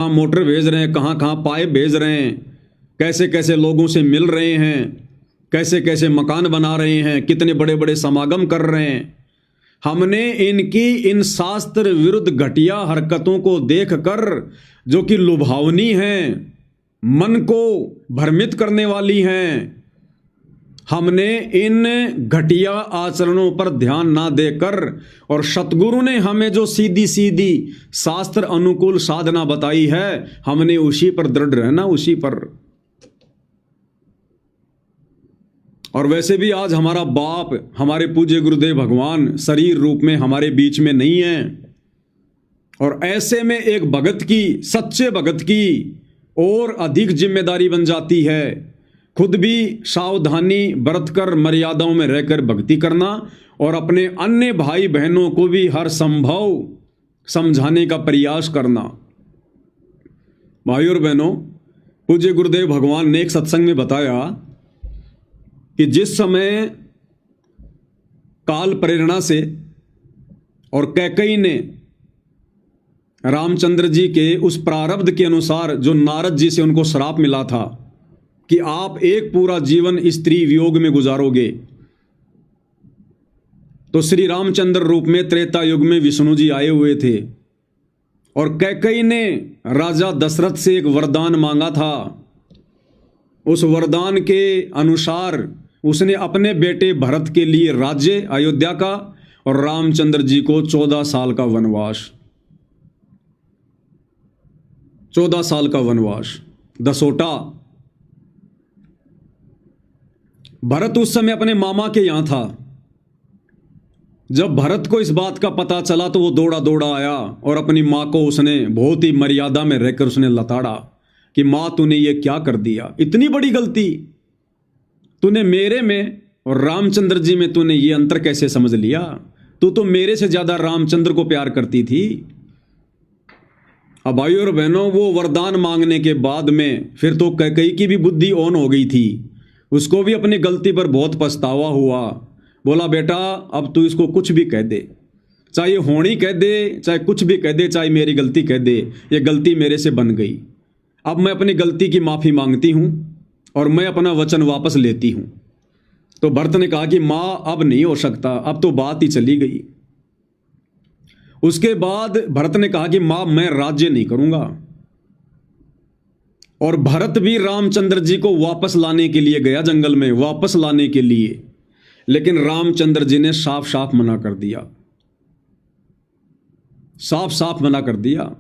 कहाँ मोटर भेज रहे हैं, कहाँ कहाँ पाइप भेज रहे हैं, कैसे कैसे लोगों से मिल रहे हैं, कैसे कैसे मकान बना रहे हैं, कितने बड़े बड़े समागम कर रहे हैं। हमने इनकी इन शास्त्र विरुद्ध घटिया हरकतों को देखकर, जो कि लुभावनी हैं, मन को भ्रमित करने वाली हैं, हमने इन घटिया आचरणों पर ध्यान ना देकर और सतगुरु ने हमें जो सीधी सीधी शास्त्र अनुकूल साधना बताई है, हमने उसी पर दृढ़ रहना, उसी पर। और वैसे भी आज हमारा बाप, हमारे पूज्य गुरुदेव भगवान शरीर रूप में हमारे बीच में नहीं है। और ऐसे में एक भगत की, सच्चे भगत की और अधिक जिम्मेदारी बन जाती है खुद भी सावधानी बरतकर मर्यादाओं में रहकर भक्ति करना और अपने अन्य भाई बहनों को भी हर संभव समझाने का प्रयास करना। भाई और बहनों, पूज्य गुरुदेव भगवान ने एक सत्संग में बताया कि जिस समय काल प्रेरणा से और कैकेयी ने रामचंद्र जी के उस प्रारब्ध के अनुसार जो नारद जी से उनको श्राप मिला था कि आप एक पूरा जीवन स्त्री वियोग में गुजारोगे, तो श्री रामचंद्र रूप में त्रेता युग में विष्णु जी आए हुए थे और कैकेयी ने राजा दशरथ से एक वरदान मांगा था। उस वरदान के अनुसार उसने अपने बेटे भरत के लिए राज्य अयोध्या का और रामचंद्र जी को 14 साल का वनवास, 14 साल का वनवास, दसोटा। भरत उस समय अपने मामा के यहां था। जब भरत को इस बात का पता चला तो वो दौड़ा दौड़ा आया और अपनी मां को उसने बहुत ही मर्यादा में रहकर उसने लताड़ा कि मां, तूने ये क्या कर दिया, इतनी बड़ी गलती तूने मेरे में और रामचंद्र जी में तूने ये अंतर कैसे समझ लिया? तू तो मेरे से ज्यादा रामचंद्र को प्यार करती थी। अब भाइयों और बहनों, वो वरदान मांगने के बाद में फिर तो कैकेयी की भी बुद्धि ऑन हो गई थी। उसको भी अपनी गलती पर बहुत पछतावा हुआ। बोला, बेटा अब तू इसको कुछ भी कह दे, चाहे होनी कह दे, चाहे कुछ भी कह दे, चाहे मेरी गलती कह दे, ये गलती मेरे से बन गई। अब मैं अपनी गलती की माफ़ी मांगती हूँ और मैं अपना वचन वापस लेती हूँ। तो भरत ने कहा कि माँ अब नहीं हो सकता, अब तो बात ही चली गई। उसके बाद भरत ने कहा कि माँ मैं राज्य नहीं करूँगा। और भरत भी रामचंद्र जी को वापस लाने के लिए गया, जंगल में वापस लाने के लिए, लेकिन रामचंद्र जी ने साफ साफ मना कर दिया, साफ साफ मना कर दिया।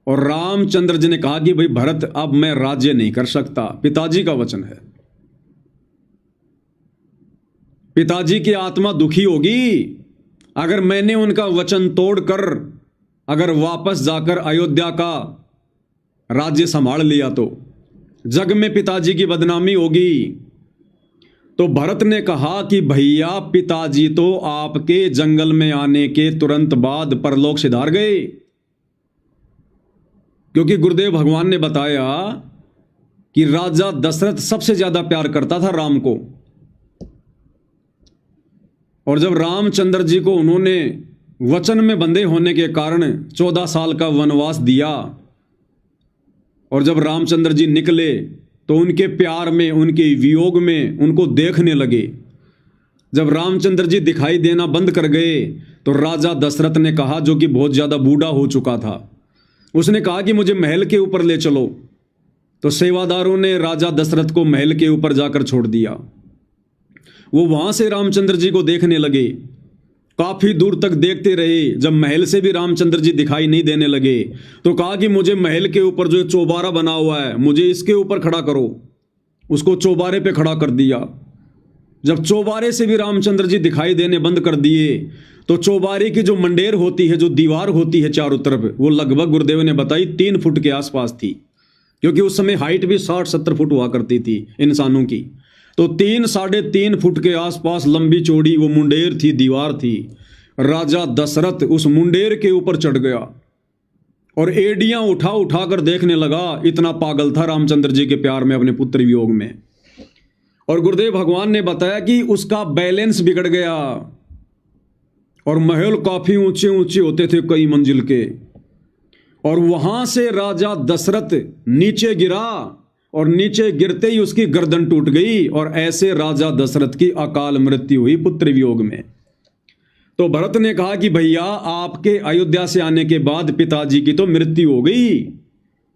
और रामचंद्र जी ने कहा कि भाई भरत अब मैं राज्य नहीं कर सकता, पिताजी का वचन है, पिताजी की आत्मा दुखी होगी अगर मैंने उनका वचन तोड़कर अगर वापस जाकर अयोध्या का राज्य संभाल लिया तो जग में पिताजी की बदनामी होगी। तो भरत ने कहा कि भैया पिताजी तो आपके जंगल में आने के तुरंत बाद परलोक सिधार गए, क्योंकि गुरुदेव भगवान ने बताया कि राजा दशरथ सबसे ज्यादा प्यार करता था राम को। और जब रामचंद्र जी को उन्होंने वचन में बंधे होने के कारण 14 साल का वनवास दिया और जब रामचंद्र जी निकले तो उनके प्यार में, उनके वियोग में उनको देखने लगे। जब रामचंद्र जी दिखाई देना बंद कर गए तो राजा दशरथ ने कहा, जो कि बहुत ज़्यादा बूढ़ा हो चुका था, उसने कहा कि मुझे महल के ऊपर ले चलो। तो सेवादारों ने राजा दशरथ को महल के ऊपर जाकर छोड़ दिया। वो वहाँ से रामचंद्र जी को देखने लगे, काफ़ी दूर तक देखते रहे। जब महल से भी रामचंद्र जी दिखाई नहीं देने लगे तो कहा कि मुझे महल के ऊपर जो चौबारा बना हुआ है, मुझे इसके ऊपर खड़ा करो। उसको चौबारे पे खड़ा कर दिया। जब चौबारे से भी रामचंद्र जी दिखाई देने बंद कर दिए तो चौबारे की जो मंडेर होती है, जो दीवार होती है चारों तरफ, वो लगभग गुरुदेव ने बताई 3 फुट के आसपास थी, क्योंकि उस समय हाइट भी 60-70 फुट हुआ करती थी इंसानों की। तो 3-3.5 फुट के आसपास लंबी चौड़ी वो मुंडेर थी, दीवार थी। राजा दशरथ उस मुंडेर के ऊपर चढ़ गया और एडियां उठा उठा कर देखने लगा। इतना पागल था रामचंद्र जी के प्यार में, अपने पुत्र वियोग में। और गुरुदेव भगवान ने बताया कि उसका बैलेंस बिगड़ गया और महल काफी ऊंचे ऊंचे होते थे, कई मंजिल के। और वहां से राजा दशरथ नीचे गिरा और नीचे गिरते ही उसकी गर्दन टूट गई और ऐसे राजा दशरथ की अकाल मृत्यु हुई पुत्र वियोग में। तो भरत ने कहा कि भैया आपके अयोध्या से आने के बाद पिताजी की तो मृत्यु हो गई,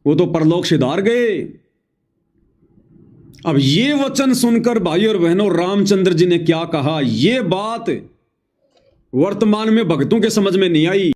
वो तो परलोक सिधार गए। अब ये वचन सुनकर भाई और बहनों रामचंद्र जी ने क्या कहा, ये बात वर्तमान में भक्तों के समझ में नहीं आई।